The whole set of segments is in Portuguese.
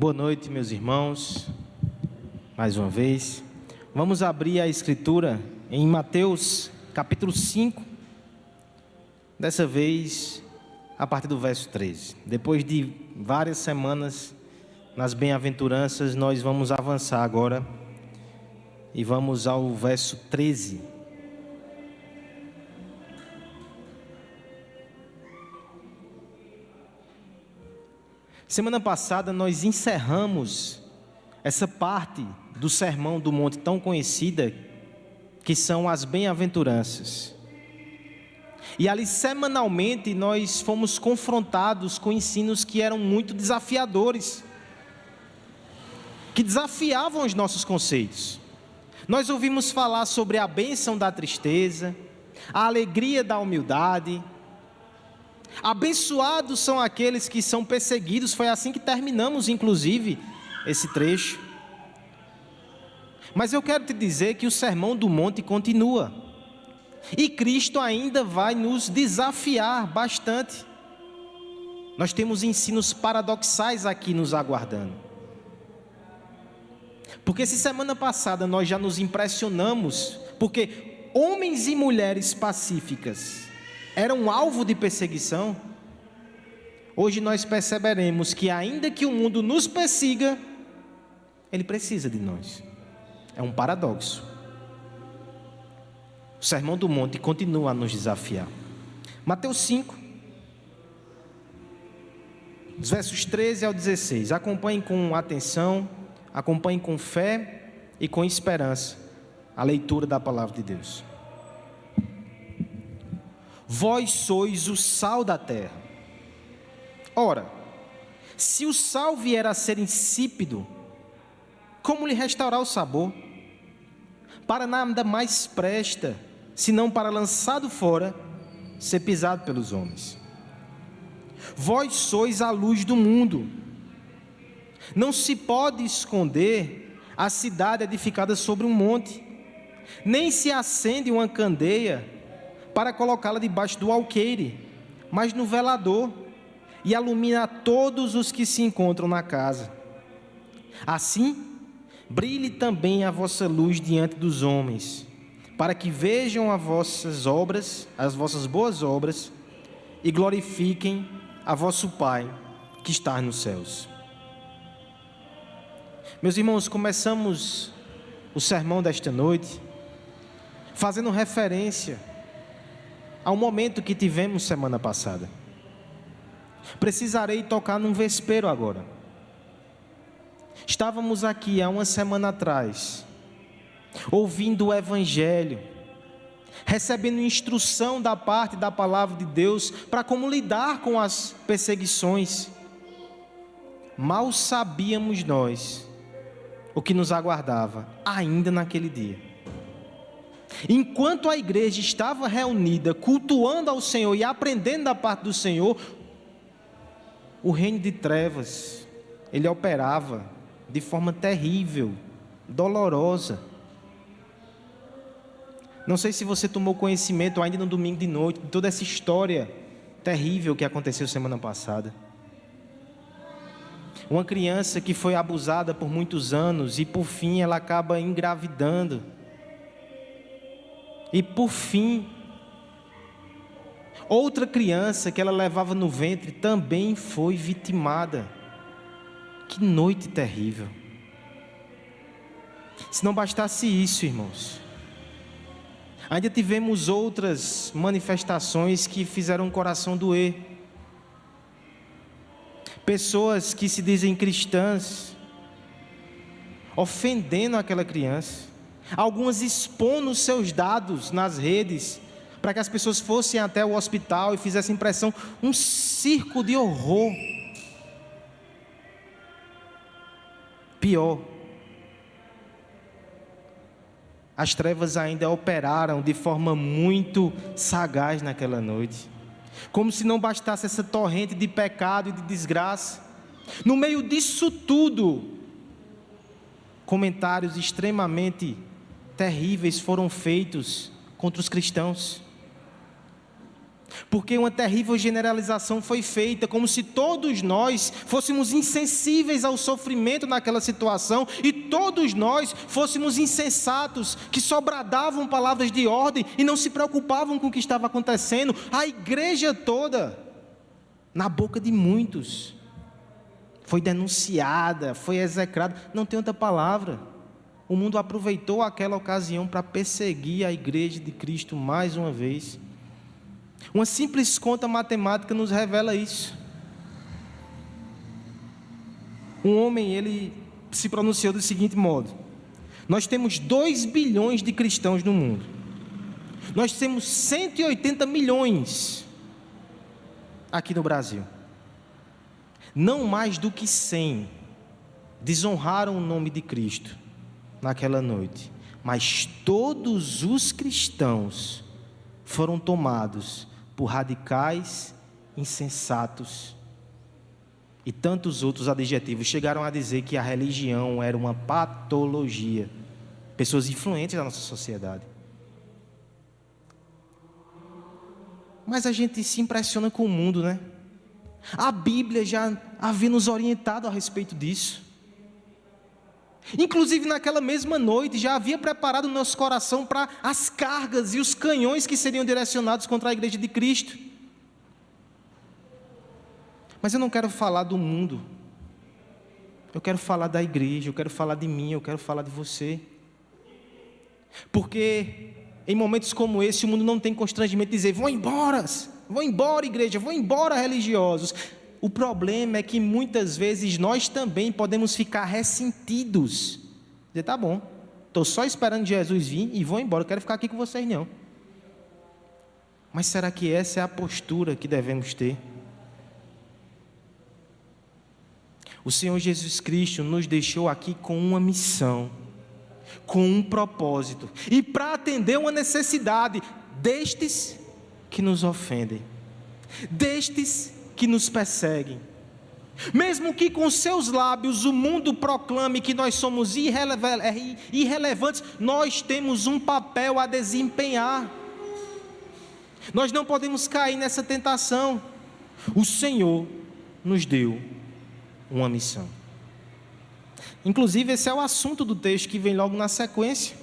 Boa noite, meus irmãos, mais uma vez. Vamos abrir a Escritura em Mateus, capítulo 5, dessa vez a partir do verso 13. Depois de várias semanas nas bem-aventuranças, nós vamos avançar agora e vamos ao verso 13. Semana passada nós encerramos essa parte do Sermão do Monte tão conhecida, que são as bem-aventuranças. E ali semanalmente nós fomos confrontados com ensinos que eram muito desafiadores, que desafiavam os nossos conceitos. Nós ouvimos falar sobre a bênção da tristeza, a alegria da humildade. Abençoados são aqueles que são perseguidos. Foi assim que terminamos, inclusive, esse trecho. Mas eu quero te dizer que o Sermão do Monte continua. E Cristo ainda vai nos desafiar bastante. Nós temos ensinos paradoxais aqui nos aguardando. Porque se semana passada nós já nos impressionamos, porque homens e mulheres pacíficas eram alvo de perseguição, hoje nós perceberemos que ainda que o mundo nos persiga, ele precisa de nós. É um paradoxo. O Sermão do Monte continua a nos desafiar. Mateus 5, dos versos 13 ao 16. Acompanhem com atenção, acompanhem com fé e com esperança a leitura da palavra de Deus. Vós sois o sal da terra. Ora, se o sal vier a ser insípido, como lhe restaurar o sabor? Para nada mais presta, senão para, lançado fora, ser pisado pelos homens. Vós sois a luz do mundo. Não se pode esconder a cidade edificada sobre um monte, nem se acende uma candeia para colocá-la debaixo do alqueire, mas no velador, e ilumina todos os que se encontram na casa. Assim, brilhe também a vossa luz diante dos homens, para que vejam as vossas obras, as vossas boas obras, e glorifiquem a vosso Pai que está nos céus. Meus irmãos, começamos o sermão desta noite fazendo referência ao momento que tivemos semana passada. Precisarei tocar num vespeiro agora. Estávamos aqui há uma semana atrás, ouvindo o Evangelho, recebendo instrução da parte da palavra de Deus para como lidar com as perseguições. Mal sabíamos nós o que nos aguardava ainda naquele dia. Enquanto a igreja estava reunida, cultuando ao Senhor e aprendendo da parte do Senhor, o reino de trevas, ele operava de forma terrível, dolorosa. Não sei se você tomou conhecimento ainda no domingo de noite de toda essa história terrível que aconteceu semana passada. Uma criança que foi abusada por muitos anos e por fim ela acaba engravidando. E por fim, outra criança que ela levava no ventre também foi vitimada. Que noite terrível. Se não bastasse isso, irmãos, ainda tivemos outras manifestações que fizeram o coração doer. Pessoas que se dizem cristãs, ofendendo aquela criança. Algumas expondo seus dados nas redes, para que as pessoas fossem até o hospital e fizessem impressão. Um circo de horror. Pior, as trevas ainda operaram de forma muito sagaz naquela noite. Como se não bastasse essa torrente de pecado e de desgraça. No meio disso tudo, comentários extremamente terríveis foram feitos contra os cristãos. Porque uma terrível generalização foi feita, como se todos nós fôssemos insensíveis ao sofrimento naquela situação, e todos nós fôssemos insensatos, que só bradavam palavras de ordem e não se preocupavam com o que estava acontecendo. A igreja toda, na boca de muitos, foi denunciada, foi execrada, não tem outra palavra. O mundo aproveitou aquela ocasião para perseguir a igreja de Cristo mais uma vez. Uma simples conta matemática nos revela isso. Um homem, ele se pronunciou do seguinte modo: nós temos 2 bilhões de cristãos no mundo. Nós temos 180 milhões aqui no Brasil. Não mais do que 100 desonraram o nome de Cristo naquela noite. Mas todos os cristãos foram tomados por radicais, insensatos e tantos outros adjetivos. Chegaram a dizer que a religião era uma patologia. Pessoas influentes da nossa sociedade. Mas a gente se impressiona com o mundo, né? A Bíblia já havia nos orientado a respeito disso. Inclusive naquela mesma noite já havia preparado o nosso coração para as cargas e os canhões que seriam direcionados contra a igreja de Cristo. Mas eu não quero falar do mundo. Eu quero falar da igreja, eu quero falar de mim, eu quero falar de você. Porque em momentos como esse o mundo não tem constrangimento de dizer: vão embora igreja, vão embora religiosos. O problema é que muitas vezes nós também podemos ficar ressentidos. Dizer: tá bom, estou só esperando Jesus vir e vou embora, eu quero ficar aqui com vocês não. Mas será que essa é a postura que devemos ter? O Senhor Jesus Cristo nos deixou aqui com uma missão, com um propósito, e para atender uma necessidade destes que nos ofendem, destes que nos perseguem. Mesmo que com seus lábios o mundo proclame que nós somos irrelevantes, nós temos um papel a desempenhar. Nós não podemos cair nessa tentação. O Senhor nos deu uma missão. Inclusive esse é o assunto do texto que vem logo na sequência.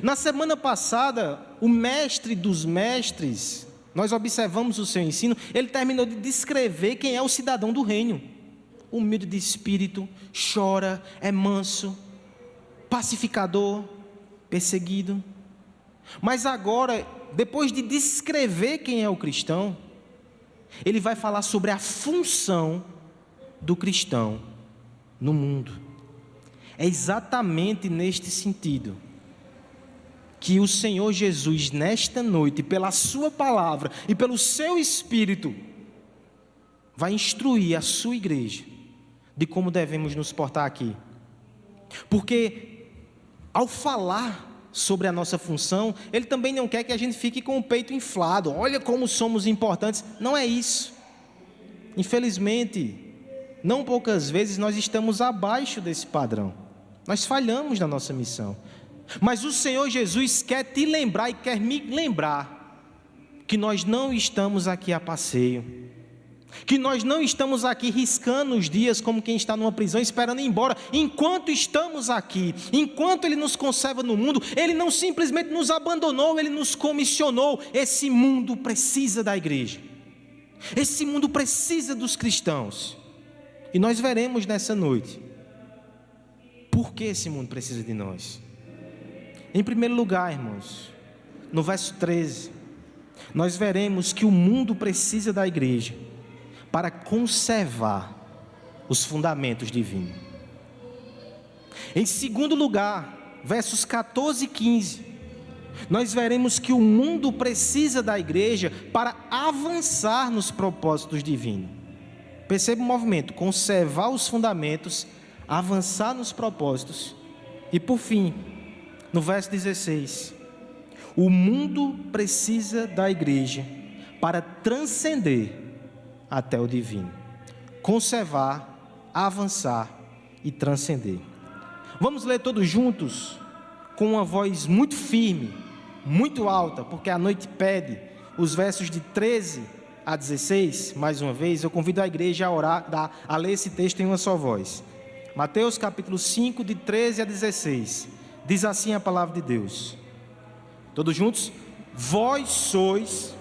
Na semana passada, o mestre dos mestres, nós observamos o seu ensino, ele terminou de descrever quem é o cidadão do reino. Humilde de espírito, chora, é manso, pacificador, perseguido. Mas agora, depois de descrever quem é o cristão, ele vai falar sobre a função do cristão no mundo. É exatamente neste sentido que o Senhor Jesus, nesta noite, pela sua palavra e pelo seu Espírito, vai instruir a sua igreja de como devemos nos portar aqui. Porque, ao falar sobre a nossa função, ele também não quer que a gente fique com o peito inflado. Olha como somos importantes. Não é isso. Infelizmente, não poucas vezes nós estamos abaixo desse padrão. Nós falhamos na nossa missão. Mas o Senhor Jesus quer te lembrar e quer me lembrar que nós não estamos aqui a passeio, que nós não estamos aqui riscando os dias como quem está numa prisão esperando ir embora. Enquanto estamos aqui, enquanto Ele nos conserva no mundo, Ele não simplesmente nos abandonou, Ele nos comissionou. Esse mundo precisa da igreja, esse mundo precisa dos cristãos, e nós veremos nessa noite por que esse mundo precisa de nós. Em primeiro lugar, irmãos, no verso 13, nós veremos que o mundo precisa da igreja para conservar os fundamentos divinos. Em segundo lugar, versos 14 e 15, nós veremos que o mundo precisa da igreja para avançar nos propósitos divinos. Perceba o movimento: conservar os fundamentos, avançar nos propósitos. E por fim, no verso 16, o mundo precisa da igreja para transcender até o divino. Conservar, avançar e transcender. Vamos ler todos juntos, com uma voz muito firme, muito alta, porque a noite pede, os versos de 13 a 16, mais uma vez, eu convido a igreja a orar, a ler esse texto em uma só voz. Mateus capítulo 5, de 13 a 16. Diz assim a palavra de Deus. Todos juntos? Vós sois...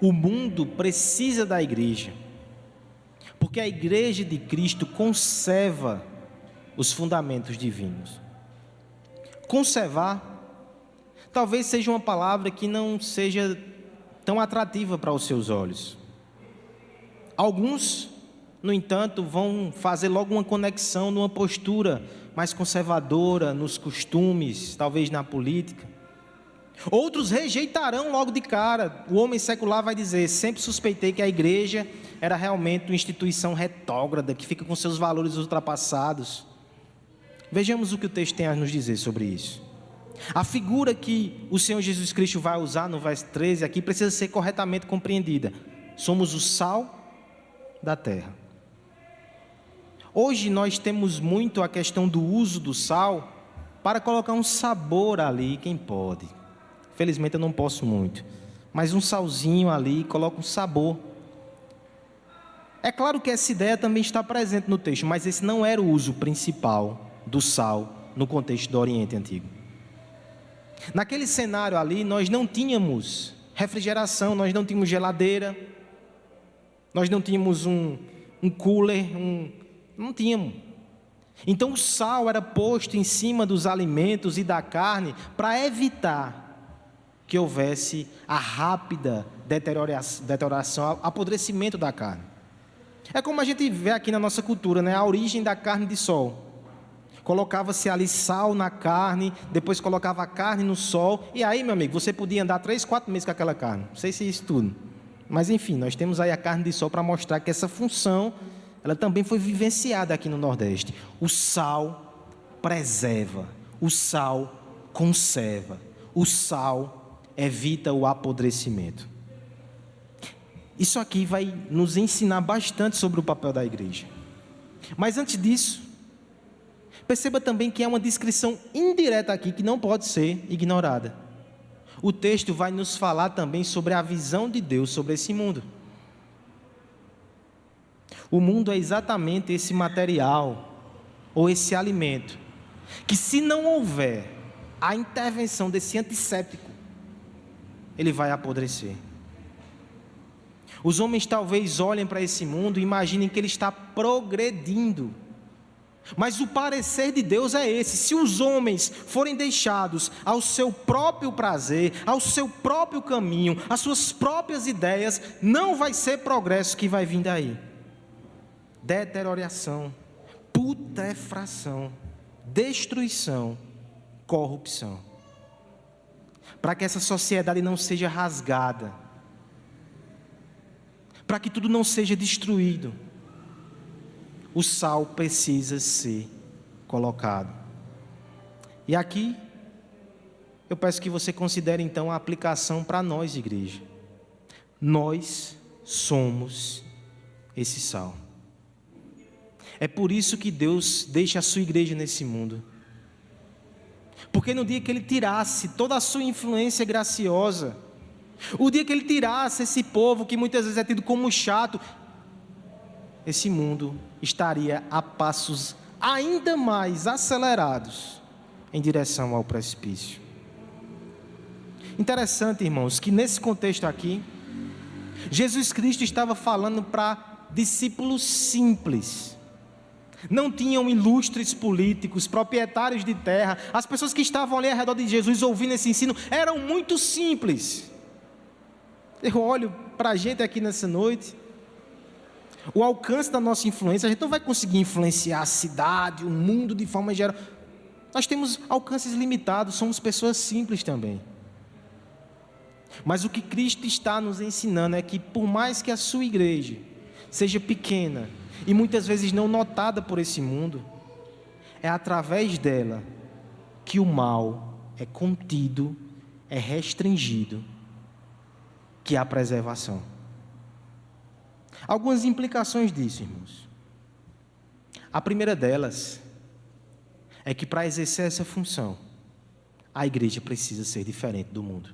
O mundo precisa da igreja, porque a igreja de Cristo conserva os fundamentos divinos. Conservar, talvez seja uma palavra que não seja tão atrativa para os seus olhos. Alguns, no entanto, vão fazer logo uma conexão numa postura mais conservadora, nos costumes, talvez na política. Outros rejeitarão logo de cara. O homem secular vai dizer: sempre suspeitei que a igreja era realmente uma instituição retrógrada, que fica com seus valores ultrapassados. Vejamos o que o texto tem a nos dizer sobre isso. A figura que o Senhor Jesus Cristo vai usar no verso 13 aqui precisa ser corretamente compreendida. Somos o sal da terra. Hoje nós temos muito a questão do uso do sal para colocar um sabor ali, quem pode. Felizmente eu não posso muito, mas um salzinho ali coloca um sabor. É claro que essa ideia também está presente no texto, mas esse não era o uso principal do sal no contexto do Oriente Antigo. Naquele cenário ali, nós não tínhamos refrigeração, nós não tínhamos geladeira, nós não tínhamos um cooler, não tínhamos. Então o sal era posto em cima dos alimentos e da carne para evitar que houvesse a rápida deterioração, apodrecimento da carne. É como a gente vê aqui na nossa cultura, né? A origem da carne de sol. Colocava-se ali sal na carne, depois colocava a carne no sol, e aí, meu amigo, você podia andar 3, 4 meses com aquela carne. Não sei se é isso tudo. Mas enfim, nós temos aí a carne de sol para mostrar que essa função, ela também foi vivenciada aqui no Nordeste. O sal preserva, o sal conserva, o sal evita o apodrecimento. Isso aqui vai nos ensinar bastante sobre o papel da igreja. Mas antes disso, perceba também que é uma descrição indireta aqui que não pode ser ignorada. O texto vai nos falar também sobre a visão de Deus sobre esse mundo. O mundo é exatamente esse material ou esse alimento que, se não houver a intervenção desse antisséptico, ele vai apodrecer. Os homens talvez olhem para esse mundo e imaginem que ele está progredindo. Mas o parecer de Deus é esse: se os homens forem deixados ao seu próprio prazer, ao seu próprio caminho, às suas próprias ideias, não vai ser progresso que vai vir daí. Deterioração, putrefação, destruição, corrupção. Para que essa sociedade não seja rasgada, para que tudo não seja destruído, o sal precisa ser colocado. E aqui, eu peço que você considere então a aplicação para nós, igreja. Nós somos esse sal. É por isso que Deus deixa a sua igreja nesse mundo. Porque no dia que Ele tirasse toda a sua influência graciosa, o dia que Ele tirasse esse povo que muitas vezes é tido como chato, esse mundo estaria a passos ainda mais acelerados em direção ao precipício. Interessante, irmãos, que nesse contexto aqui, Jesus Cristo estava falando para discípulos simples. Não tinham ilustres políticos, proprietários de terra. As pessoas que estavam ali ao redor de Jesus ouvindo esse ensino eram muito simples. Eu olho para a gente aqui nessa noite, o alcance da nossa influência, a gente não vai conseguir influenciar a cidade, o mundo de forma geral. Nós temos alcances limitados, somos pessoas simples também. Mas o que Cristo está nos ensinando é que, por mais que a sua igreja seja pequena e muitas vezes não notada por esse mundo, é através dela que o mal é contido, é restringido, que há preservação. Algumas implicações disso, irmãos. A primeira delas é que, para exercer essa função, a igreja precisa ser diferente do mundo.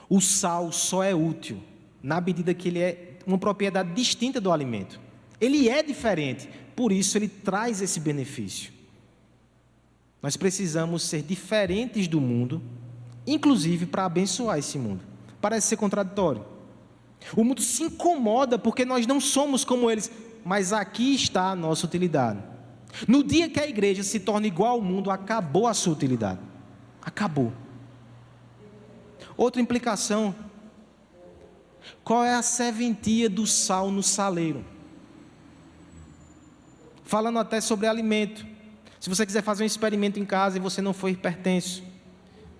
O sal só é útil na medida que ele é uma propriedade distinta do alimento. Ele é diferente, por isso ele traz esse benefício. Nós precisamos ser diferentes do mundo, inclusive para abençoar esse mundo. Parece ser contraditório. O mundo se incomoda porque nós não somos como eles, mas aqui está a nossa utilidade. No dia que a igreja se torna igual ao mundo, acabou a sua utilidade. Acabou. Outra implicação: qual é a serventia do sal no saleiro? Falando até sobre alimento. Se você quiser fazer um experimento em casa e você não for hipertenso,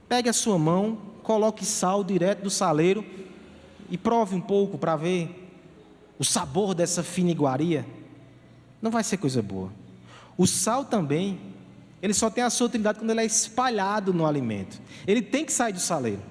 pegue a sua mão, coloque sal direto do saleiro e prove um pouco para ver o sabor dessa fina iguaria. Não vai ser coisa boa. O sal também, ele só tem a sua utilidade quando ele é espalhado no alimento. Ele tem que sair do saleiro.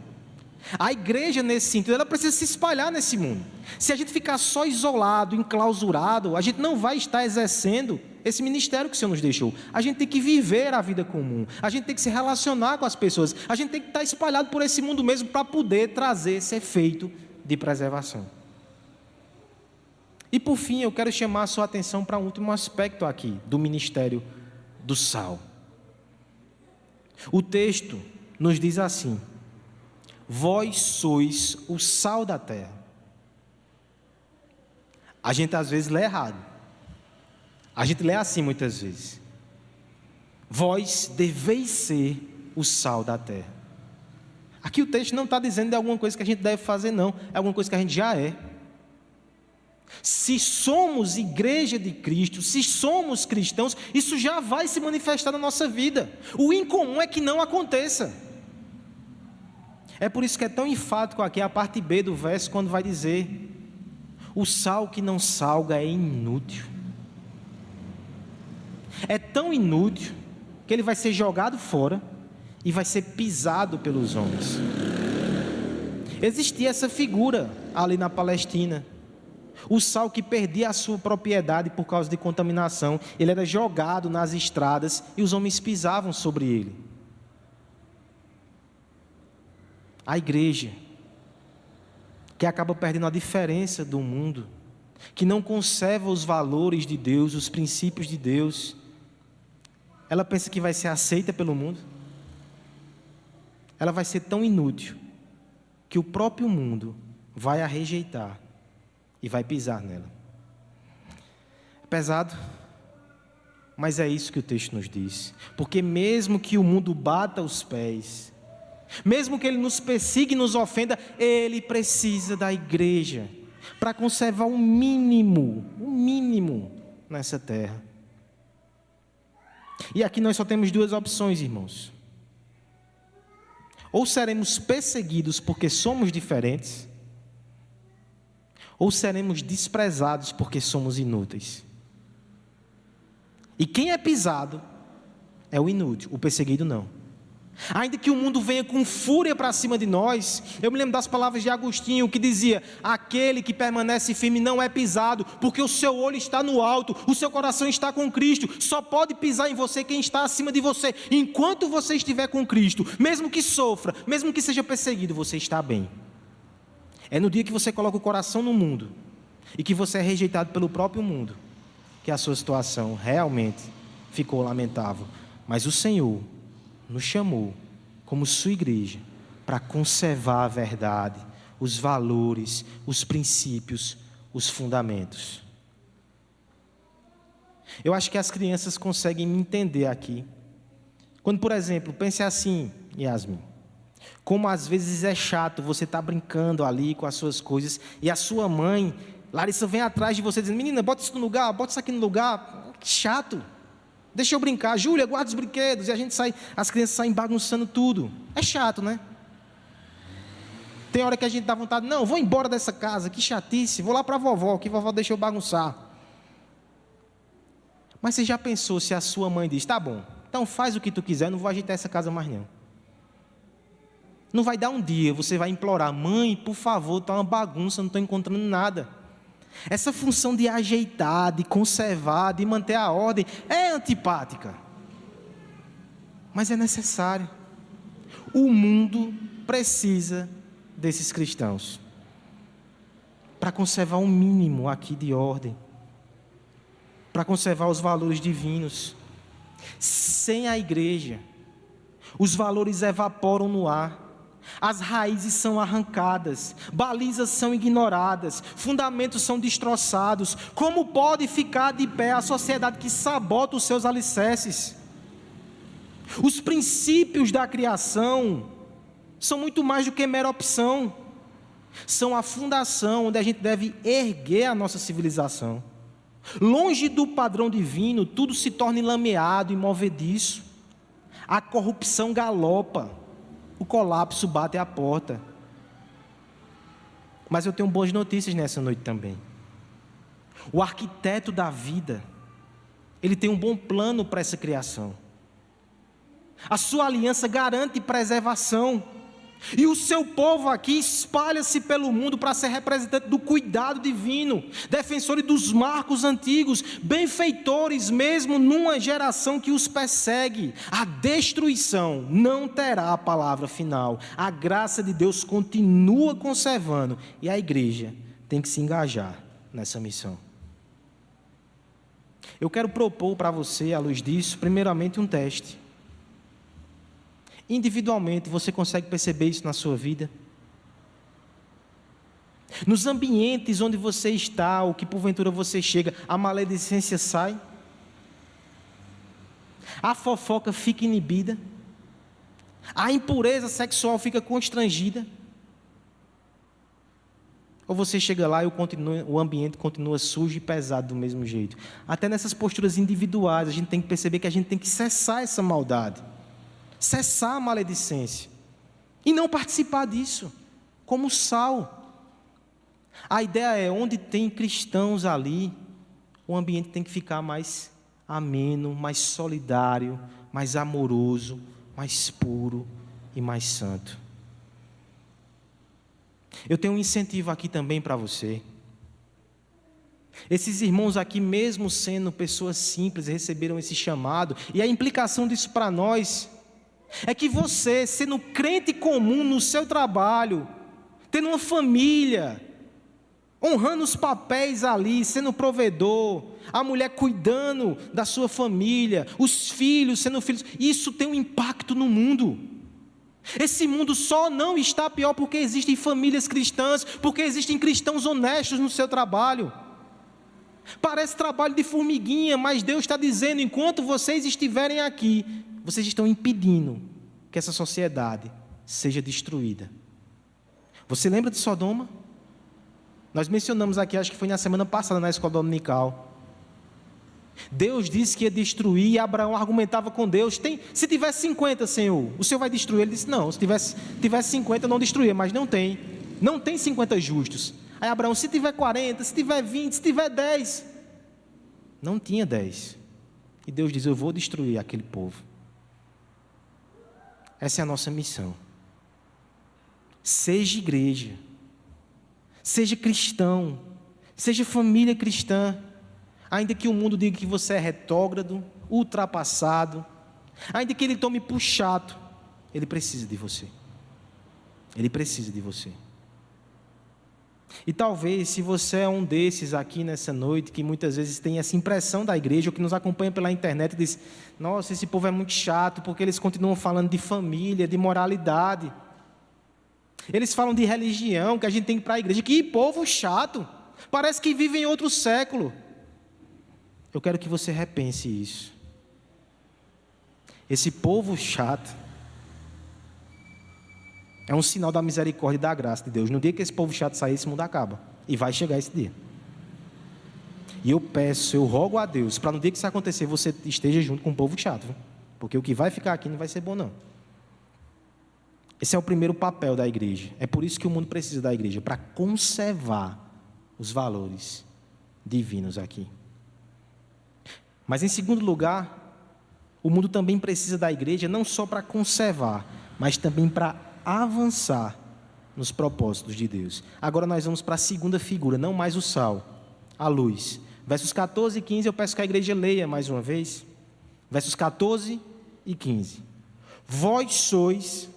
A igreja, nesse sentido, ela precisa se espalhar nesse mundo. Se a gente ficar só isolado, enclausurado, a gente não vai estar exercendo esse ministério que o Senhor nos deixou. A gente tem que viver a vida comum, a gente tem que se relacionar com as pessoas, a gente tem que estar espalhado por esse mundo mesmo para poder trazer esse efeito de preservação. E por fim, eu quero chamar a sua atenção para um último aspecto aqui do ministério do sal. O texto nos diz assim: vós sois o sal da terra. A gente às vezes lê errado. A gente lê assim muitas vezes: vós deveis ser o sal da terra. Aqui o texto não está dizendo de alguma coisa que a gente deve fazer, não. É alguma coisa que a gente já é. Se somos igreja de Cristo, se somos cristãos, isso já vai se manifestar na nossa vida. O incomum é que não aconteça. É por isso que é tão enfático aqui a parte B do verso, quando vai dizer: o sal que não salga é inútil. É tão inútil que ele vai ser jogado fora e vai ser pisado pelos homens. Existia essa figura ali na Palestina. O sal que perdia a sua propriedade por causa de contaminação, ele era jogado nas estradas e os homens pisavam sobre ele. A igreja, que acaba perdendo a diferença do mundo, que não conserva os valores de Deus, os princípios de Deus, ela pensa que vai ser aceita pelo mundo. Ela vai ser tão inútil que o próprio mundo vai a rejeitar e vai pisar nela. É pesado, mas é isso que o texto nos diz. Porque mesmo que o mundo bata os pés, mesmo que ele nos persiga e nos ofenda, ele precisa da igreja para conservar um mínimo nessa terra. E aqui nós só temos duas opções, irmãos. Ou seremos perseguidos porque somos diferentes, ou seremos desprezados porque somos inúteis. E quem é pisado é o inútil, o perseguido não. Ainda que o mundo venha com fúria para cima de nós, eu me lembro das palavras de Agostinho, que dizia: aquele que permanece firme não é pisado, porque o seu olho está no alto, o seu coração está com Cristo. Só pode pisar em você quem está acima de você. Enquanto você estiver com Cristo, mesmo que sofra, mesmo que seja perseguido, você está bem. É no dia que você coloca o coração no mundo e que você é rejeitado pelo próprio mundo que a sua situação realmente ficou lamentável. Mas o Senhor nos chamou como sua igreja para conservar a verdade, os valores, os princípios, os fundamentos. Eu acho que as crianças conseguem me entender aqui. Quando, por exemplo, pense assim, Yasmin: Como às vezes é chato você estar brincando ali com as suas coisas e a sua mãe, Larissa, vem atrás de você dizendo: menina, bota isso no lugar, bota isso aqui no lugar. Que chato. Deixa eu brincar. Júlia, guarda os brinquedos. E a gente sai, as crianças saem bagunçando tudo. É chato, né? Tem hora que a gente dá vontade: não, vou embora dessa casa, que chatice. Vou lá para a vovó, que vovó deixou bagunçar. Mas você já pensou se a sua mãe diz: tá bom, então faz o que tu quiser, eu não vou agitar essa casa mais não. Não vai dar um dia, você vai implorar: mãe, por favor, está uma bagunça, não estou encontrando nada. Essa função de ajeitar, de conservar, de manter a ordem, é antipática. Mas é necessário. O mundo precisa desses cristãos para conservar um mínimo aqui de ordem, para conservar os valores divinos. Sem a igreja, os valores evaporam no ar. As raízes são arrancadas, balizas são ignoradas, fundamentos são destroçados. Como pode ficar de pé a sociedade que sabota os seus alicerces? Os princípios da criação são muito mais do que mera opção. São a fundação onde a gente deve erguer a nossa civilização. Longe do padrão divino, tudo se torna enlameado e movediço. A corrupção galopa. O colapso bate à porta. Mas eu tenho boas notícias nessa noite também. O arquiteto da vida, ele tem um bom plano para essa criação. A sua aliança garante preservação. E o seu povo aqui espalha-se pelo mundo para ser representante do cuidado divino, defensores dos marcos antigos, benfeitores mesmo numa geração que os persegue. A destruição não terá a palavra final. A graça de Deus continua conservando e a igreja tem que se engajar nessa missão. Eu quero propor para você, à luz disso, primeiramente um teste. Individualmente, você consegue perceber isso na sua vida? Nos ambientes onde você está, ou que porventura você chega, a maledicência sai? A fofoca fica inibida? A impureza sexual fica constrangida? Ou você chega lá e o ambiente continua sujo e pesado do mesmo jeito? Até nessas posturas individuais, a gente tem que perceber que a gente tem que cessar essa maldade. Cessar a maledicência e não participar disso, como sal. A ideia é, onde tem cristãos ali, o ambiente tem que ficar mais ameno, mais solidário, mais amoroso, mais puro e mais santo. Eu tenho um incentivo aqui também para você. Esses irmãos aqui, mesmo sendo pessoas simples, receberam esse chamado, e a implicação disso para nós é que você, sendo crente comum no seu trabalho, tendo uma família, honrando os papéis ali, sendo provedor, a mulher cuidando da sua família, os filhos sendo filhos, isso tem um impacto no mundo. Esse mundo só não está pior porque existem famílias cristãs, porque existem cristãos honestos no seu trabalho. Parece trabalho de formiguinha, mas Deus está dizendo: enquanto vocês estiverem aqui, vocês estão impedindo que essa sociedade seja destruída. Você lembra de Sodoma? Nós mencionamos aqui, acho que foi na semana passada, na escola dominical. Deus disse que ia destruir e Abraão argumentava com Deus: se tivesse 50, Senhor, o Senhor vai destruir? Ele disse: não, se tivesse 50 eu não destruía, mas não tem 50 justos. Aí Abraão: se tiver 40, se tiver 20, se tiver 10. Não tinha 10. E Deus diz: eu vou destruir aquele povo. Essa é a nossa missão. Seja igreja, seja cristão, seja família cristã, ainda que o mundo diga que você é retrógrado, ultrapassado, ainda que ele tome por chato, ele precisa de você. Ele precisa de você. E talvez, se você é um desses aqui nessa noite, que muitas vezes tem essa impressão da igreja, ou que nos acompanha pela internet e diz: nossa, esse povo é muito chato, porque eles continuam falando de família, de moralidade. Eles falam de religião, que a gente tem que ir para a igreja. Que povo chato, parece que vive em outro século. Eu quero que você repense isso. Esse povo chato É um sinal da misericórdia e da graça de Deus. No dia que esse povo chato sair, esse mundo acaba. E vai chegar esse dia. E eu rogo a Deus, para no dia que isso acontecer, você esteja junto com o povo chato. Viu? Porque o que vai ficar aqui não vai ser bom, não. Esse é o primeiro papel da igreja. É por isso que o mundo precisa da igreja, para conservar os valores divinos aqui. Mas em segundo lugar, o mundo também precisa da igreja, não só para conservar, mas também para avançar nos propósitos de Deus. Agora nós vamos para a segunda figura, não mais o sal, a luz. Versos 14 e 15, eu peço que a igreja leia mais uma vez. Versos 14 e 15. Vós sois...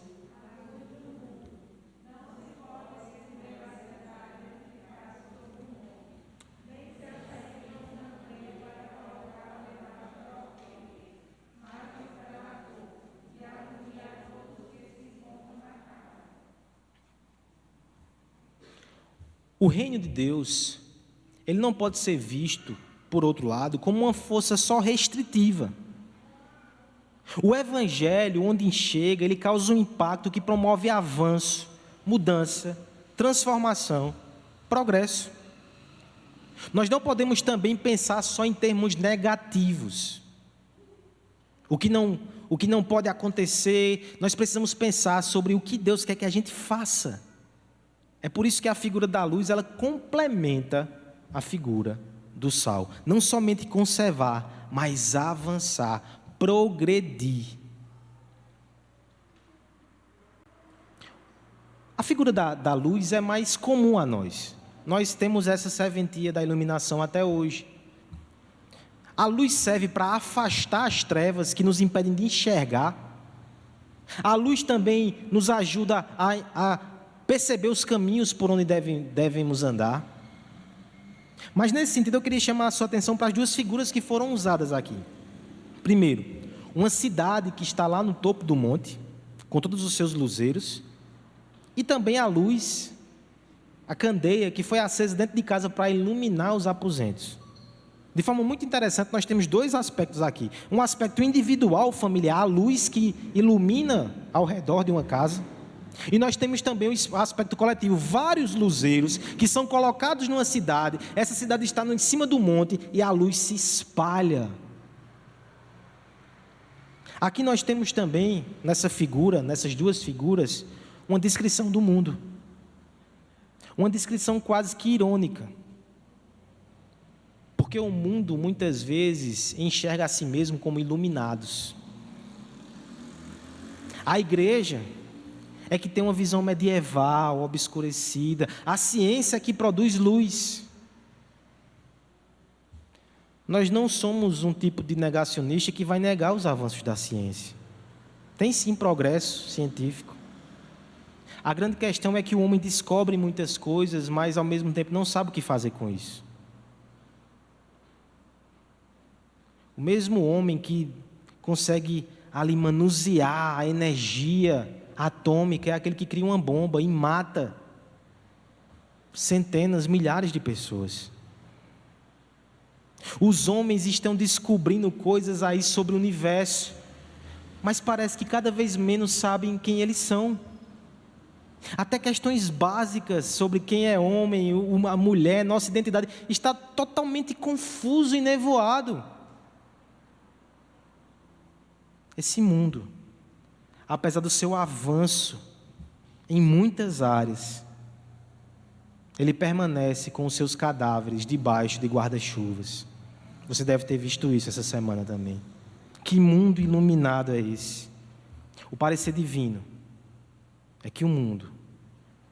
O reino de Deus, ele não pode ser visto, por outro lado, como uma força só restritiva. O evangelho, onde chega, ele causa um impacto que promove avanço, mudança, transformação, progresso. Nós não podemos também pensar só em termos negativos. O que não pode acontecer, nós precisamos pensar sobre o que Deus quer que a gente faça. É por isso que a figura da luz, ela complementa a figura do sal. Não somente conservar, mas avançar, progredir. A figura da luz é mais comum a nós. Nós temos essa serventia da iluminação até hoje. A luz serve para afastar as trevas que nos impedem de enxergar. A luz também nos ajuda a perceber os caminhos por onde devemos andar. Mas nesse sentido eu queria chamar a sua atenção para as duas figuras que foram usadas aqui. Primeiro, uma cidade que está lá no topo do monte, com todos os seus luzeiros, e também a luz, a candeia que foi acesa dentro de casa para iluminar os aposentos. De forma muito interessante, nós temos dois aspectos aqui. Um aspecto individual, familiar, a luz que ilumina ao redor de uma casa. E nós temos também o aspecto coletivo, vários luzeiros que são colocados numa cidade. Essa cidade está em cima do monte e a luz se espalha. Aqui nós temos também, nessas duas figuras, uma descrição do mundo. Uma descrição quase que irônica. Porque o mundo, muitas vezes, enxerga a si mesmo como iluminados. A igreja é que tem uma visão medieval, obscurecida. A ciência é que produz luz. Nós não somos um tipo de negacionista que vai negar os avanços da ciência. Tem sim progresso científico. A grande questão é que o homem descobre muitas coisas, mas ao mesmo tempo não sabe o que fazer com isso. O mesmo homem que consegue ali manusear a energia atômica é aquele que cria uma bomba e mata centenas, milhares de pessoas. Os homens estão descobrindo coisas aí sobre o universo, mas parece que cada vez menos sabem quem eles são. Até questões básicas sobre quem é homem, a mulher, nossa identidade, está totalmente confuso e nevoado. Esse mundo, apesar do seu avanço em muitas áreas, ele permanece com os seus cadáveres debaixo de guarda-chuvas. Você deve ter visto isso essa semana também. Que mundo iluminado é esse? O parecer divino é que o mundo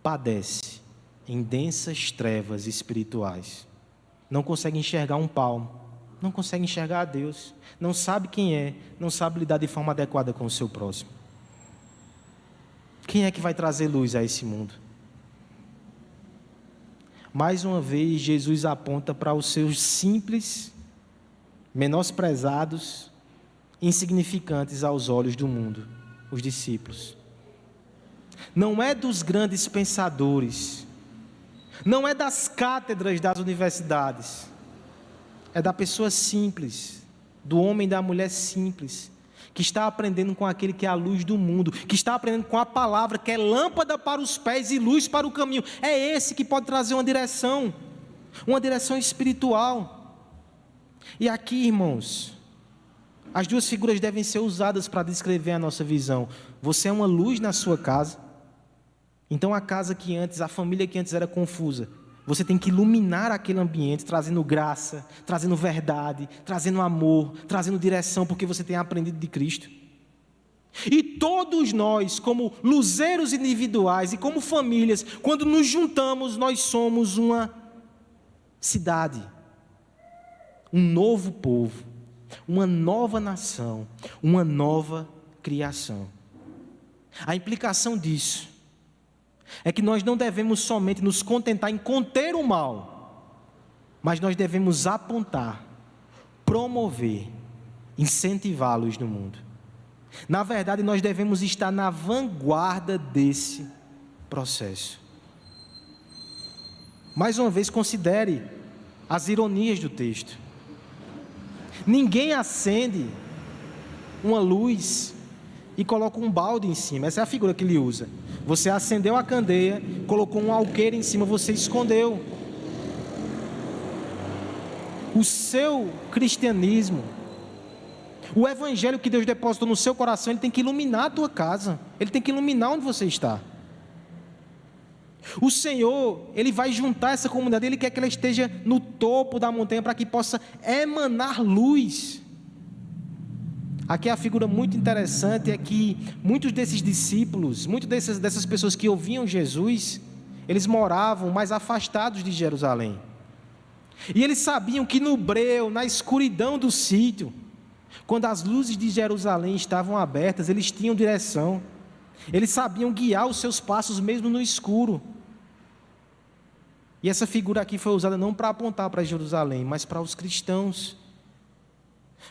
padece em densas trevas espirituais. Não consegue enxergar um palmo. Não consegue enxergar a Deus, não sabe quem é, não sabe lidar de forma adequada com o seu próximo. Quem é que vai trazer luz a esse mundo? Mais uma vez, Jesus aponta para os seus simples, menosprezados, insignificantes aos olhos do mundo, os discípulos. Não é dos grandes pensadores, não é das cátedras das universidades, é da pessoa simples, do homem e da mulher simples, que está aprendendo com aquele que é a luz do mundo, que está aprendendo com a palavra, que é lâmpada para os pés e luz para o caminho. É esse que pode trazer uma direção espiritual. E aqui, irmãos, as duas figuras devem ser usadas para descrever a nossa visão. Você é uma luz na sua casa, então a família que antes era confusa, você tem que iluminar aquele ambiente, trazendo graça, trazendo verdade, trazendo amor, trazendo direção, porque você tem aprendido de Cristo. E todos nós, como luzeiros individuais e como famílias, quando nos juntamos, nós somos uma cidade, um novo povo, uma nova nação, uma nova criação. A implicação disso é que nós não devemos somente nos contentar em conter o mal, mas nós devemos apontar, promover, incentivá-los no mundo. Na verdade, nós devemos estar na vanguarda desse processo. Mais uma vez, considere as ironias do texto. Ninguém acende uma luz e coloca um balde em cima. Essa é a figura que ele usa. Você acendeu a candeia, colocou um alqueire em cima, você escondeu. O seu cristianismo, o evangelho que Deus depositou no seu coração, ele tem que iluminar a tua casa, ele tem que iluminar onde você está. O Senhor, ele vai juntar essa comunidade, ele quer que ela esteja no topo da montanha para que possa emanar luz. Aqui a figura muito interessante é que muitos desses discípulos, muitas dessas pessoas que ouviam Jesus, eles moravam mais afastados de Jerusalém. E eles sabiam que no breu, na escuridão do sítio, quando as luzes de Jerusalém estavam abertas, eles tinham direção. Eles sabiam guiar os seus passos mesmo no escuro. E essa figura aqui foi usada não para apontar para Jerusalém, mas para os cristãos.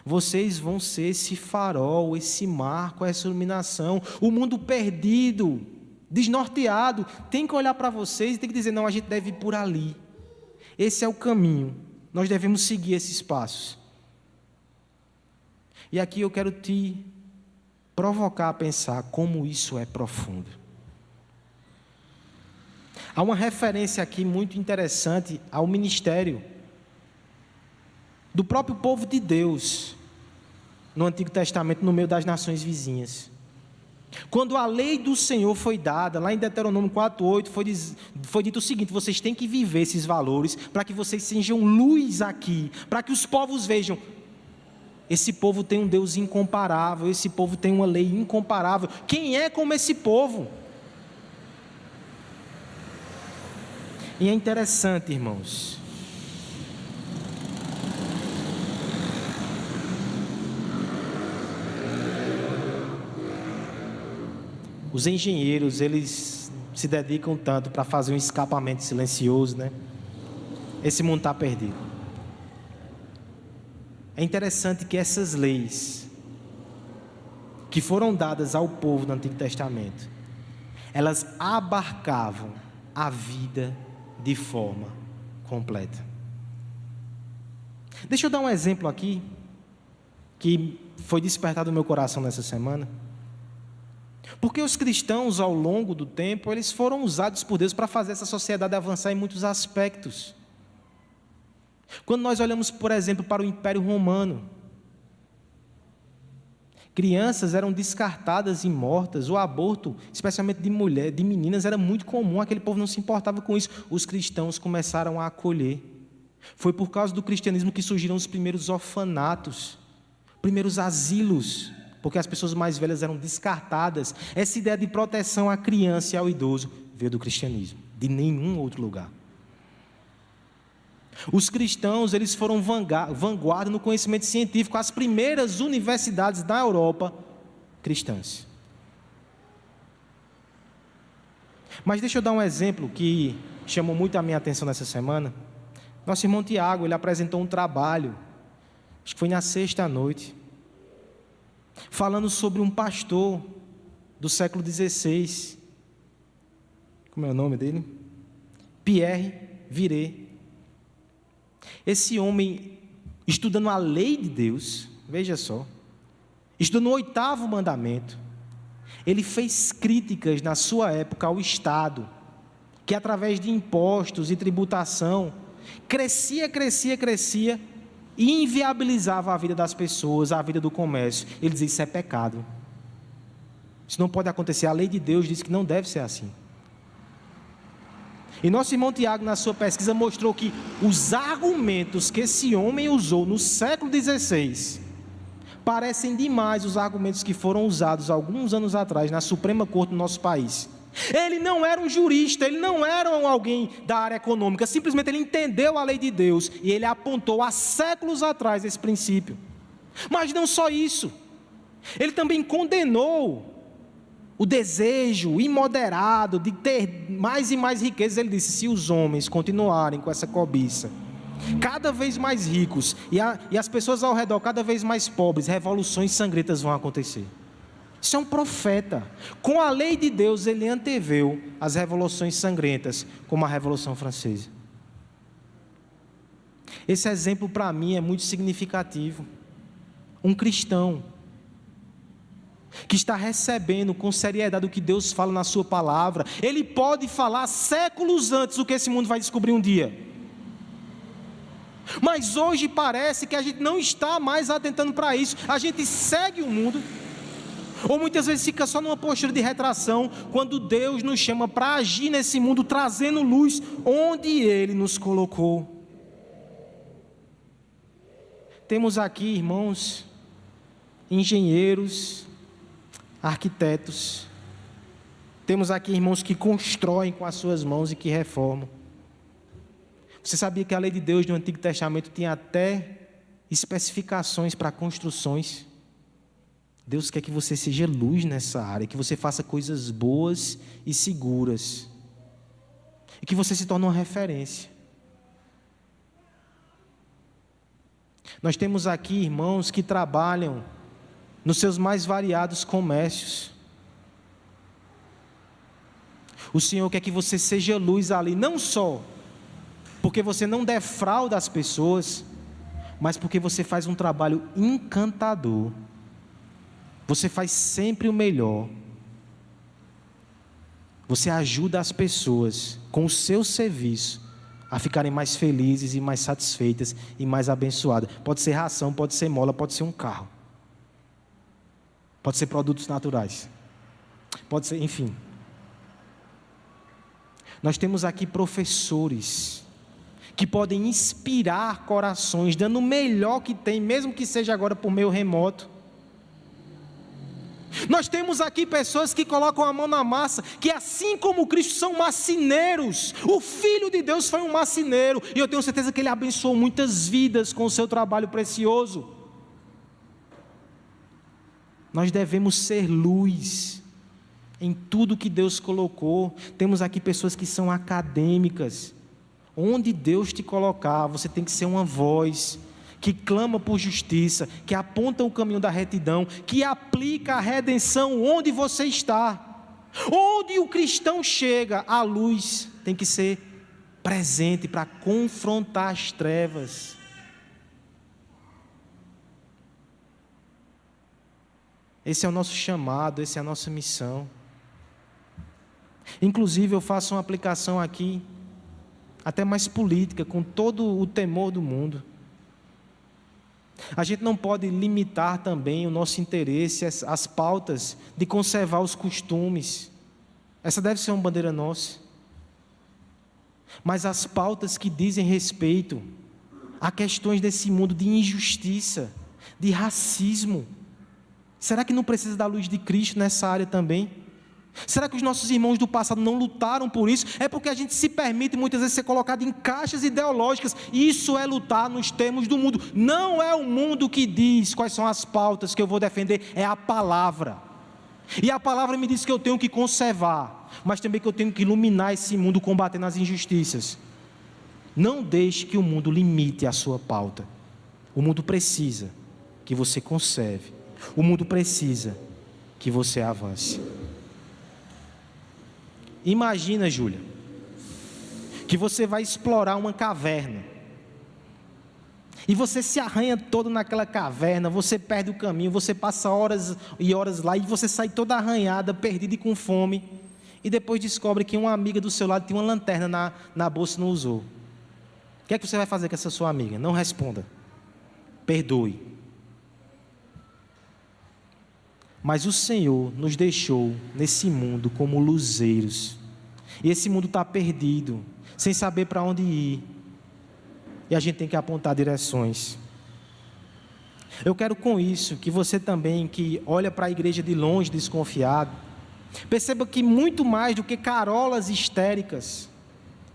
Vocês vão ser esse farol, esse marco, essa iluminação. O mundo perdido, desnorteado, tem que olhar para vocês e tem que dizer, não, a gente deve ir por ali. Esse é o caminho, nós devemos seguir esses passos. E aqui eu quero te provocar a pensar como isso é profundo. Há uma referência aqui muito interessante ao ministério do próprio povo de Deus no Antigo Testamento, no meio das nações vizinhas. Quando a lei do Senhor foi dada, lá em Deuteronômio 4:8, foi dito o seguinte: vocês têm que viver esses valores para que vocês sejam luz aqui, para que os povos vejam, esse povo tem um Deus incomparável, esse povo tem uma lei incomparável. Quem é como esse povo? E é interessante, irmãos, os engenheiros, eles se dedicam tanto para fazer um escapamento silencioso, né? Esse mundo está perdido. É interessante que essas leis que foram dadas ao povo no Antigo Testamento, elas abarcavam a vida de forma completa. Deixa eu dar um exemplo aqui que foi despertado no meu coração nessa semana. Porque os cristãos, ao longo do tempo, eles foram usados por Deus para fazer essa sociedade avançar em muitos aspectos. Quando nós olhamos, por exemplo, para o Império Romano, crianças eram descartadas e mortas, o aborto, especialmente de meninas, era muito comum, aquele povo não se importava com isso. Os cristãos começaram a acolher. Foi por causa do cristianismo que surgiram os primeiros orfanatos, primeiros asilos, porque as pessoas mais velhas eram descartadas. Essa ideia de proteção à criança e ao idoso veio do cristianismo, de nenhum outro lugar. Os cristãos, eles foram vanguarda no conhecimento científico, as primeiras universidades da Europa cristãs. Mas deixa eu dar um exemplo que chamou muito a minha atenção nessa semana. Nosso irmão Tiago, ele apresentou um trabalho, acho que foi na sexta à noite, falando sobre um pastor do século XVI. Como é o nome dele? Pierre Viret. Esse homem, estudando a lei de Deus, veja só, estudando o 8º mandamento, ele fez críticas na sua época ao Estado, que através de impostos e tributação, crescia e inviabilizava a vida das pessoas, a vida do comércio. Ele dizia: isso é pecado. Isso não pode acontecer. A lei de Deus diz que não deve ser assim. E nosso irmão Tiago, na sua pesquisa, mostrou que os argumentos que esse homem usou no século XVI parecem demais os argumentos que foram usados alguns anos atrás na Suprema Corte do nosso país. Ele não era um jurista, ele não era alguém da área econômica, simplesmente ele entendeu a lei de Deus e ele apontou há séculos atrás esse princípio. Mas não só isso, ele também condenou o desejo imoderado de ter mais e mais riquezas. Ele disse: se os homens continuarem com essa cobiça, cada vez mais ricos e as pessoas ao redor cada vez mais pobres, revoluções sangrentas vão acontecer. Isso é um profeta. Com a lei de Deus ele anteveu as revoluções sangrentas, como a Revolução Francesa. Esse exemplo para mim é muito significativo. Um cristão que está recebendo com seriedade o que Deus fala na sua palavra, ele pode falar séculos antes do que esse mundo vai descobrir um dia. Mas hoje parece que a gente não está mais atentando para isso. A gente segue o mundo, ou muitas vezes fica só numa postura de retração, quando Deus nos chama para agir nesse mundo, trazendo luz onde Ele nos colocou. Temos aqui, irmãos, engenheiros, arquitetos. Temos aqui irmãos que constroem com as suas mãos e que reformam. Você sabia que a lei de Deus no Antigo Testamento tinha até especificações para construções? Deus quer que você seja luz nessa área, que você faça coisas boas e seguras, e que você se torne uma referência. Nós temos aqui irmãos que trabalham nos seus mais variados comércios. O Senhor quer que você seja luz ali, não só porque você não defrauda as pessoas, mas porque você faz um trabalho encantador. Você faz sempre o melhor. Você ajuda as pessoas com o seu serviço a ficarem mais felizes e mais satisfeitas e mais abençoadas. Pode ser ração, pode ser mola, pode ser um carro. Pode ser produtos naturais. Pode ser, enfim. Nós temos aqui professores que podem inspirar corações, dando o melhor que tem, mesmo que seja agora por meio remoto. Nós temos aqui pessoas que colocam a mão na massa, que assim como Cristo são marceneiros. O Filho de Deus foi um marceneiro, e eu tenho certeza que Ele abençoou muitas vidas com o seu trabalho precioso. Nós devemos ser luz em tudo que Deus colocou. Temos aqui pessoas que são acadêmicas. Onde Deus te colocar, você tem que ser uma voz que clama por justiça, que aponta o caminho da retidão, que aplica a redenção onde você está. Onde o cristão chega, a luz tem que ser presente para confrontar as trevas. Esse é o nosso chamado, essa é a nossa missão. Inclusive eu faço uma aplicação aqui, até mais política, com todo o temor do mundo. A gente não pode limitar também o nosso interesse às pautas de conservar os costumes. Essa deve ser uma bandeira nossa. Mas as pautas que dizem respeito a questões desse mundo de injustiça, de racismo. Será que não precisa da luz de Cristo nessa área também? Será que os nossos irmãos do passado não lutaram por isso? É porque a gente se permite muitas vezes ser colocado em caixas ideológicas. Isso é lutar nos termos do mundo. Não é o mundo que diz quais são as pautas que eu vou defender, é a palavra. E a palavra me diz que eu tenho que conservar, mas também que eu tenho que iluminar esse mundo combatendo as injustiças. Não deixe que o mundo limite a sua pauta. O mundo precisa que você conserve. O mundo precisa que você avance. Imagina, Júlia, que você vai explorar uma caverna. E você se arranha todo naquela caverna, você perde o caminho, você passa horas e horas lá, e você sai toda arranhada, perdida e com fome, e depois descobre que uma amiga do seu lado tem uma lanterna na bolsa e não usou. O que é que você vai fazer com essa sua amiga? Não responda. Perdoe. Mas o Senhor nos deixou nesse mundo como luzeiros. E esse mundo está perdido, sem saber para onde ir. E a gente tem que apontar direções. Eu quero com isso que você também, que olha para a igreja de longe desconfiado, perceba que muito mais do que carolas histéricas,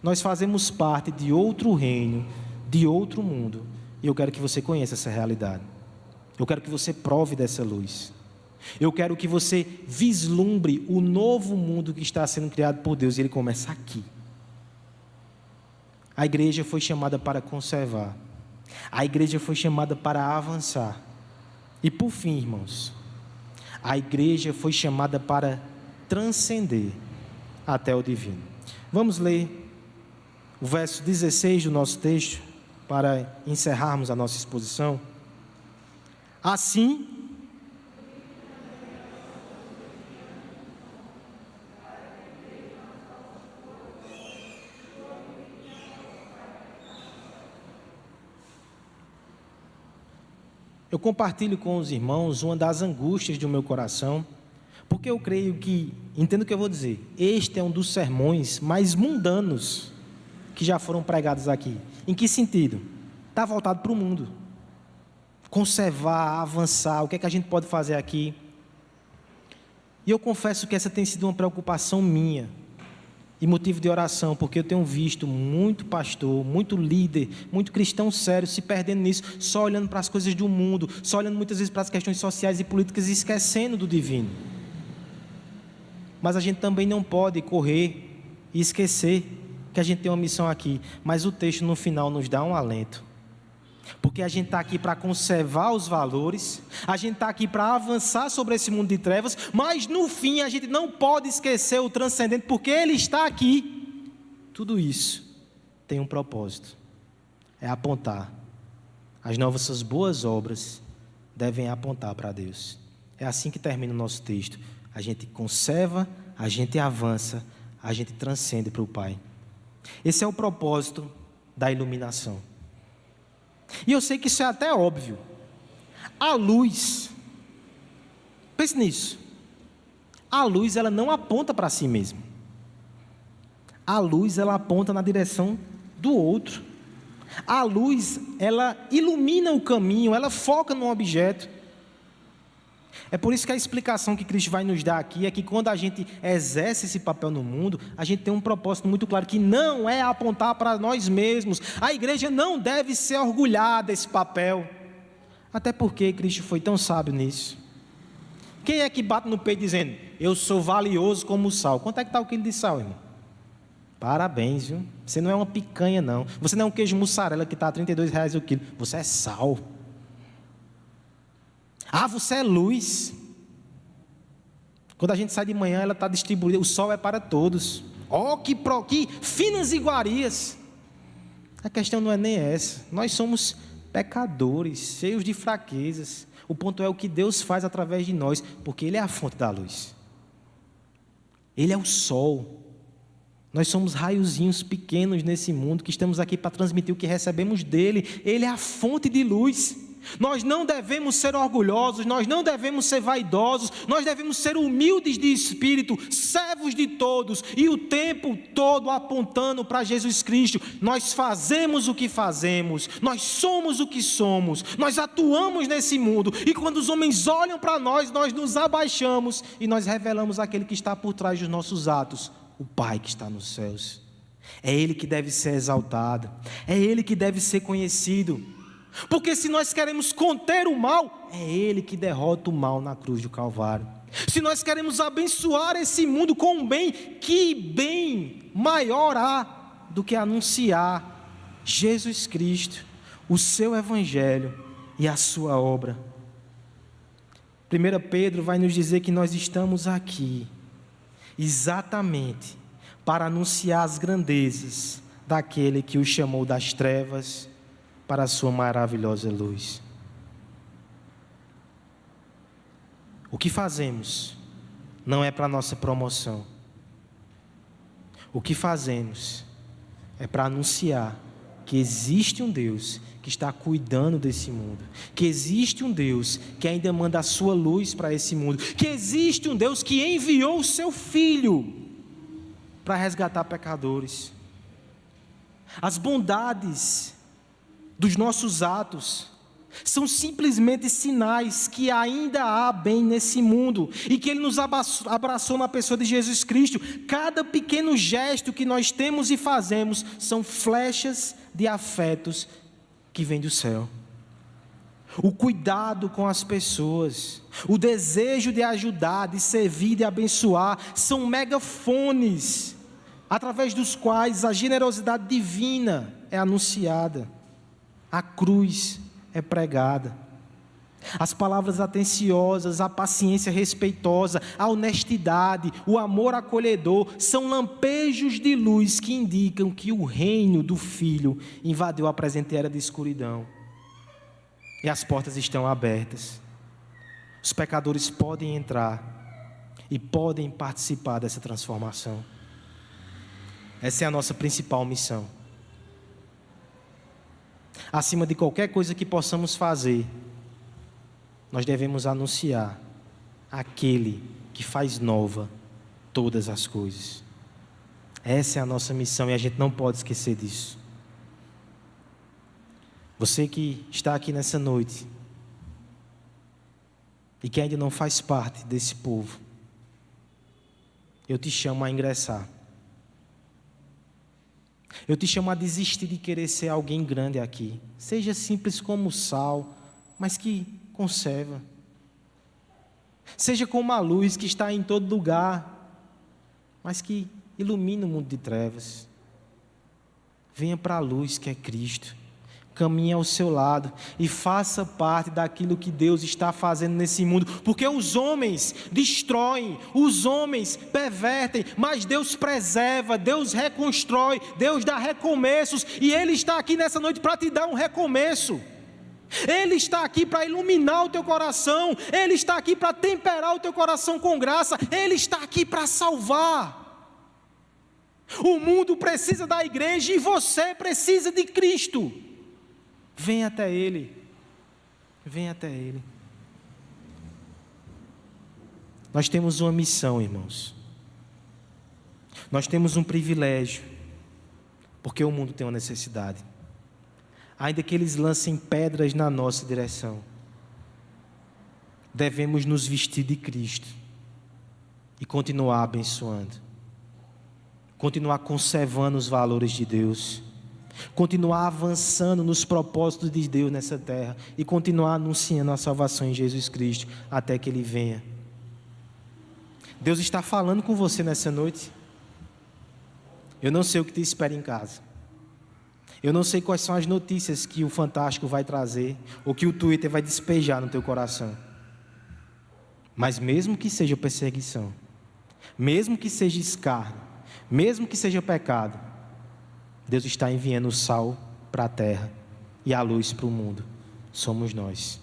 nós fazemos parte de outro reino, de outro mundo. E eu quero que você conheça essa realidade. Eu quero que você prove dessa luz. Eu quero que você vislumbre o novo mundo que está sendo criado por Deus, e ele começa aqui. A igreja foi chamada para conservar. A igreja foi chamada para avançar. E por fim, irmãos, a igreja foi chamada para transcender até o divino. Vamos ler o verso 16 do nosso texto, para encerrarmos a nossa exposição. Assim, eu compartilho com os irmãos uma das angústias do meu coração, porque eu creio que, entendo o que eu vou dizer, este é um dos sermões mais mundanos que já foram pregados aqui. Em que sentido? Está voltado para o mundo. Conservar, avançar, o que é que a gente pode fazer aqui? E eu confesso que essa tem sido uma preocupação minha, e motivo de oração, porque eu tenho visto muito pastor, muito líder, muito cristão sério se perdendo nisso, só olhando para as coisas do mundo, só olhando muitas vezes para as questões sociais e políticas e esquecendo do divino. Mas a gente também não pode correr e esquecer que a gente tem uma missão aqui. Mas o texto no final nos dá um alento, porque a gente está aqui para conservar os valores, a gente está aqui para avançar sobre esse mundo de trevas, mas no fim a gente não pode esquecer o transcendente, porque ele está aqui. Tudo isso tem um propósito, é apontar. As nossas boas obras devem apontar para Deus. É assim que termina o nosso texto. A gente conserva, a gente avança, a gente transcende para o Pai. Esse é o propósito da iluminação. E eu sei que isso é até óbvio. A luz, pense nisso, a luz ela não aponta para si mesma. A luz ela aponta na direção do outro. A luz ela ilumina o caminho, ela foca num objeto. É por isso que a explicação que Cristo vai nos dar aqui é que quando a gente exerce esse papel no mundo, a gente tem um propósito muito claro, que não é apontar para nós mesmos. A igreja não deve se orgulhar desse papel, até porque Cristo foi tão sábio nisso. Quem é que bate no peito dizendo, eu sou valioso como o sal? Quanto é que está o quilo de sal, irmão? Parabéns, viu? Você não é uma picanha, não. Você não é um queijo mussarela que está a R$32 o quilo. Você é sal. Ah, você é luz. Quando a gente sai de manhã, ela está distribuída, o sol é para todos. Oh, que finas iguarias. A questão não é nem essa. Nós somos pecadores, cheios de fraquezas. O ponto é o que Deus faz através de nós, porque Ele é a fonte da luz. Ele é o sol. Nós somos raiozinhos pequenos nesse mundo, que estamos aqui para transmitir o que recebemos dEle. Ele é a fonte de luz. Nós não devemos ser orgulhosos, nós não devemos ser vaidosos, nós devemos ser humildes de espírito, servos de todos, e o tempo todo apontando para Jesus Cristo. Nós fazemos o que fazemos, nós somos o que somos, nós atuamos nesse mundo, e quando os homens olham para nós, nós nos abaixamos e nós revelamos aquele que está por trás dos nossos atos, o Pai que está nos céus. É Ele que deve ser exaltado, é Ele que deve ser conhecido. Porque se nós queremos conter o mal, é Ele que derrota o mal na cruz do Calvário. Se nós queremos abençoar esse mundo com um bem, que bem maior há do que anunciar Jesus Cristo, o seu Evangelho e a sua obra. 1 Pedro vai nos dizer que nós estamos aqui exatamente para anunciar as grandezas daquele que o chamou das trevas para a sua maravilhosa luz. O que fazemos não é para nossa promoção. O que fazemos é para anunciar que existe um Deus que está cuidando desse mundo, que existe um Deus que ainda manda a sua luz para esse mundo, que existe um Deus que enviou o seu Filho para resgatar pecadores. As bondades dos nossos atos são simplesmente sinais que ainda há bem nesse mundo e que Ele nos abraçou na pessoa de Jesus Cristo. Cada pequeno gesto que nós temos e fazemos são flechas de afetos que vêm do céu. O cuidado com as pessoas, o desejo de ajudar, de servir, de abençoar, são megafones através dos quais a generosidade divina é anunciada, a cruz é pregada, as palavras atenciosas, a paciência respeitosa, a honestidade, o amor acolhedor são lampejos de luz que indicam que o reino do Filho invadiu a presente era de escuridão e as portas estão abertas. Os pecadores podem entrar e podem participar dessa transformação. Essa é a nossa principal missão. Acima de qualquer coisa que possamos fazer, nós devemos anunciar aquele que faz nova todas as coisas. Essa é a nossa missão e a gente não pode esquecer disso. Você que está aqui nessa noite e que ainda não faz parte desse povo, eu te chamo a ingressar. Eu te chamo a desistir de querer ser alguém grande aqui. Seja simples como o sal, mas que conserva. Seja como a luz que está em todo lugar, mas que ilumina o mundo de trevas. Venha para a luz que é Cristo. Caminhe ao seu lado e faça parte daquilo que Deus está fazendo nesse mundo, porque os homens destroem, os homens pervertem, mas Deus preserva, Deus reconstrói, Deus dá recomeços, e Ele está aqui nessa noite para te dar um recomeço. Ele está aqui para iluminar o teu coração, Ele está aqui para temperar o teu coração com graça, Ele está aqui para salvar. O mundo precisa da igreja e você precisa de Cristo. Vem até Ele, vem até Ele. Nós temos uma missão, irmãos. Nós temos um privilégio, porque o mundo tem uma necessidade. Ainda que eles lancem pedras na nossa direção, devemos nos vestir de Cristo e continuar abençoando, continuar conservando os valores de Deus, continuar avançando nos propósitos de Deus nessa terra e continuar anunciando a salvação em Jesus Cristo até que Ele venha. Deus está falando com você nessa noite. Eu não sei o que te espera em casa. Eu não sei quais são as notícias que o Fantástico vai trazer ou que o Twitter vai despejar no teu coração. Mas mesmo que seja perseguição, mesmo que seja escárnio, mesmo que seja pecado, Deus está enviando o sal para a terra e a luz para o mundo. Somos nós.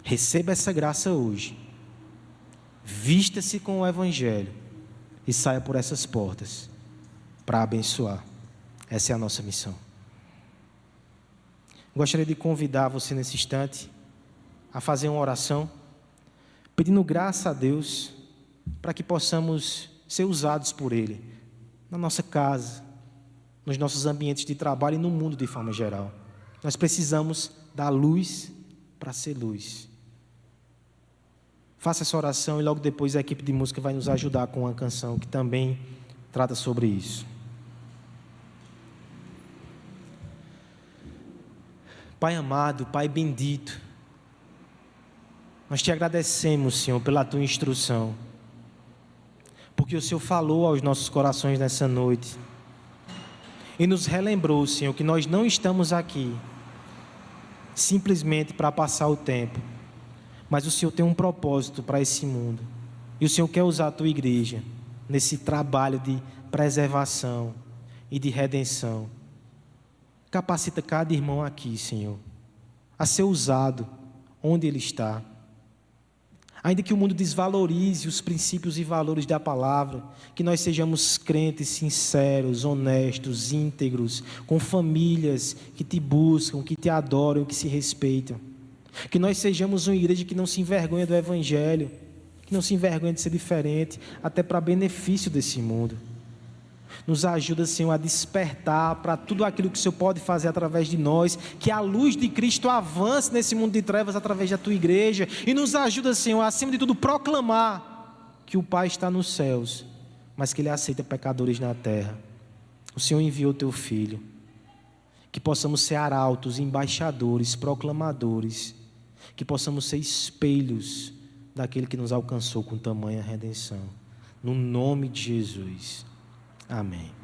Receba essa graça hoje. Vista-se com o Evangelho e saia por essas portas para abençoar. Essa é a nossa missão. Gostaria de convidar você nesse instante a fazer uma oração, pedindo graça a Deus para que possamos ser usados por Ele na nossa casa, nos nossos ambientes de trabalho e no mundo de forma geral. Nós precisamos da luz para ser luz. Faça essa oração e logo depois a equipe de música vai nos ajudar com uma canção que também trata sobre isso. Pai amado, Pai bendito, nós te agradecemos, Senhor, pela tua instrução, porque o Senhor falou aos nossos corações nessa noite e nos relembrou, Senhor, que nós não estamos aqui simplesmente para passar o tempo, mas o Senhor tem um propósito para esse mundo, e o Senhor quer usar a tua igreja nesse trabalho de preservação e de redenção. Capacita cada irmão aqui, Senhor, a ser usado onde ele está. Ainda que o mundo desvalorize os princípios e valores da palavra, que nós sejamos crentes sinceros, honestos, íntegros, com famílias que te buscam, que te adoram, que se respeitam. Que nós sejamos uma igreja que não se envergonha do Evangelho, que não se envergonha de ser diferente, até para benefício desse mundo. Nos ajuda, Senhor, a despertar para tudo aquilo que o Senhor pode fazer através de nós, que a luz de Cristo avance nesse mundo de trevas através da Tua igreja, e nos ajuda, Senhor, acima de tudo, proclamar que o Pai está nos céus, mas que Ele aceita pecadores na terra. O Senhor enviou o Teu Filho, que possamos ser arautos, embaixadores, proclamadores, que possamos ser espelhos daquele que nos alcançou com tamanha redenção. No nome de Jesus. Amém.